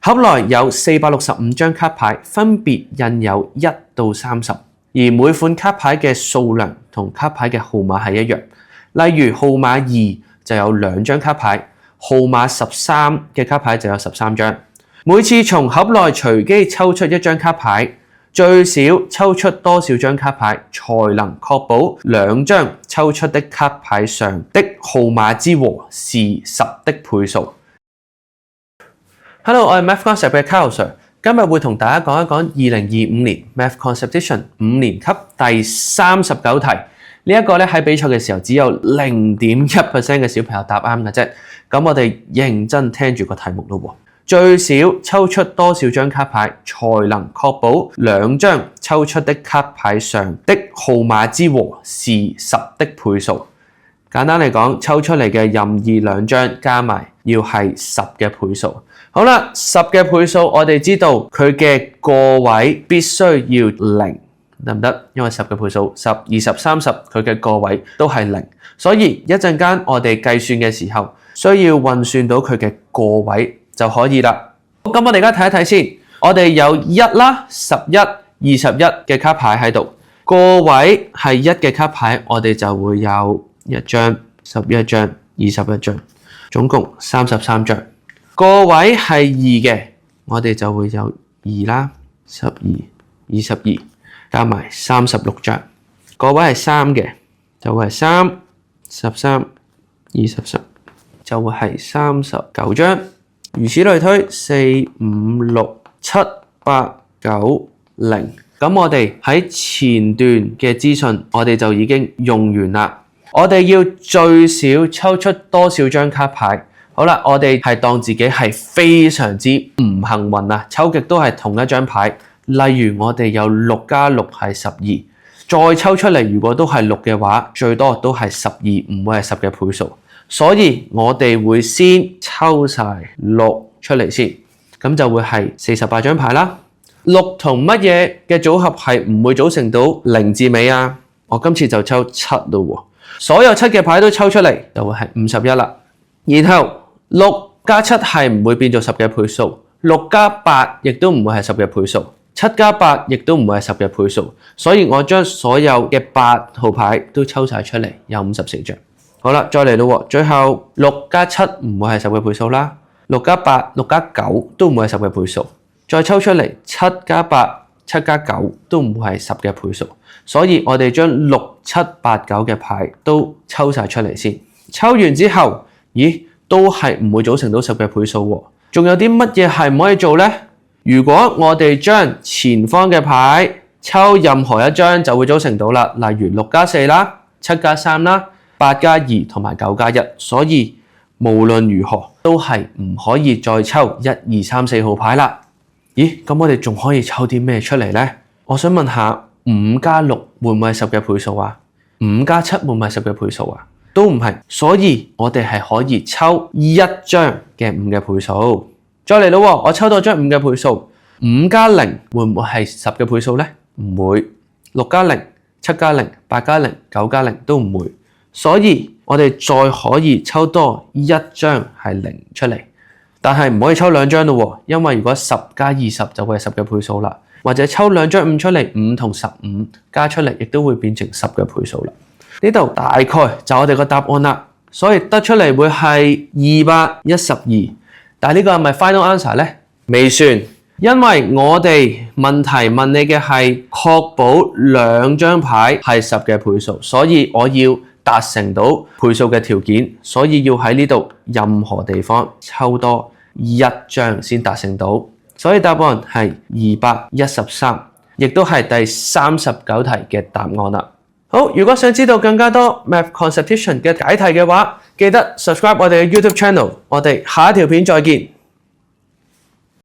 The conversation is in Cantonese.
盒內有465張卡牌，分別印有1到30，而每款卡牌嘅數量同卡牌嘅號碼係一樣。例如號碼2就有2張卡牌，號碼13嘅卡牌就有13張。每次從盒內隨機抽出一張卡牌，最少抽出多少張卡牌，才能確保2張抽出的卡牌上的號碼之和是10的倍數。Hello， 我係 Math Concept 嘅 Carl Sir， 今日會同大家講一講2025年 Math Conception 5年級第39題。呢一個咧喺比賽嘅時候只有 0.1% 嘅小朋友答啱嘅啫。咁我哋認真聽住個題目咯。最少抽出多少張卡牌，才能確保2張抽出的卡牌上的號碼之和是10的倍數？簡單嚟講，抽出嚟嘅任意2張加埋要係10嘅倍數。好啦，10嘅倍數我哋知道佢嘅個位必須要0，得唔得？因為10嘅倍數10、20、30佢嘅個位都係0，所以一陣間我哋計算嘅時候需要運算到佢嘅個位就可以啦。咁我哋而家睇一睇先，我哋有1啦、11、21嘅卡牌喺度，個位係1嘅卡牌，我哋就會有1張、11張、21張，總共33張。個位係2嘅，我哋就會有2啦、12、22加埋36張。個位係3嘅，就會係3、13、20就會係39張。如此類推，4、5、6、7、8、9、0。咁我哋喺前段嘅資訊，我哋就已經用完啦。我哋要最少抽出多少張卡牌？好啦，我哋係當自己係非常之唔幸運啊，抽極都係同一張牌。例如我哋有6加6係12，再抽出嚟如果都係6嘅話，最多都係12，唔會係10嘅倍數。所以我哋會先抽晒6出嚟先，咁就會係48張牌啦。6同乜嘢嘅組合係唔會組成到0字尾啊？我今次就抽7咯，所有7嘅牌都抽出嚟，就會係51啦。然後6加7係唔會變做10嘅倍數，6加8亦都唔會係10嘅倍數，7加8亦都唔會係10嘅倍數。所以我將所有嘅8號牌都抽晒出嚟，有54張。好啦，再嚟咯，最後6加7唔會係10嘅倍數啦，6加8、6加9都唔會係10嘅倍數。再抽出嚟7加8、7加9都唔會係10嘅倍數。所以我哋將6、7、8、9嘅牌都抽晒出嚟先。抽完之後，咦，都係唔會組成到10嘅倍數喎。仲有啲乜嘢係唔可以做呢？如果我哋將前方嘅牌抽任何一張就會組成到啦，例如6加4啦、7加3啦、8加2同埋9加1，所以無論如何都係唔可以再抽1、2、3、4號牌啦。咦，咁我哋仲可以抽啲咩出嚟呢？我想問下，5加6會唔會係10嘅倍數啊？5加7會唔會係10嘅倍數啊？都唔係，所以我哋係可以抽1張嘅5嘅倍數。再嚟咯，我抽到張5嘅倍數，5加0會唔會係10嘅倍數呢？唔會。6加0、7加0、8加0、9加0都唔會。所以我哋再可以抽多1張係0出嚟，但係唔可以抽2張咯，因為如果10加20就會係10嘅倍數啦。或者抽2張5出嚟，5同15加出嚟亦都會變成10嘅倍數啦。呢度大概就我哋個答案啦，所以得出嚟會係212。但係呢個係咪 final answer 呢？未算，因為我哋問題問你嘅係確保2張牌係10嘅倍數，所以我要達成到倍數嘅條件，所以要喺呢度任何地方抽多1張先達成到，所以答案係213，亦都係第39題嘅答案啦。好，如果想知道更加多 Math Conception 嘅解題嘅話，記得 subscribe 我哋嘅 YouTube channel，我哋下一條片再見。